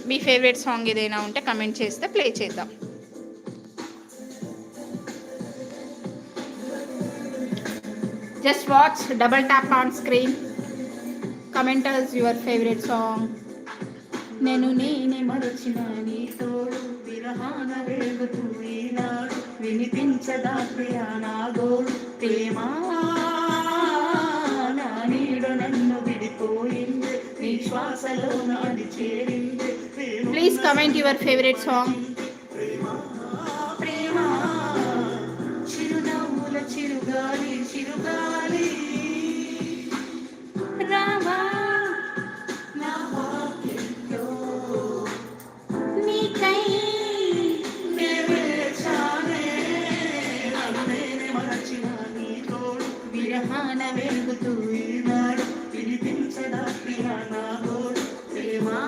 మీ favourite song ఏదైనా ఉంటే comment చేస్తే ప్లే చేద్దాం. Just watch, double tap on screen, comment us your favorite song. నేను నేనే మరచిన నీ తోడు విరహాన వేగుతూ ఈనాడు వినిపించదా ప్రియా నా గోడు ప్రేమా నా నీడ నన్ను విడిపోయింది నీ శ్వాసలో నాది చేరింది. Please comment your favourite song.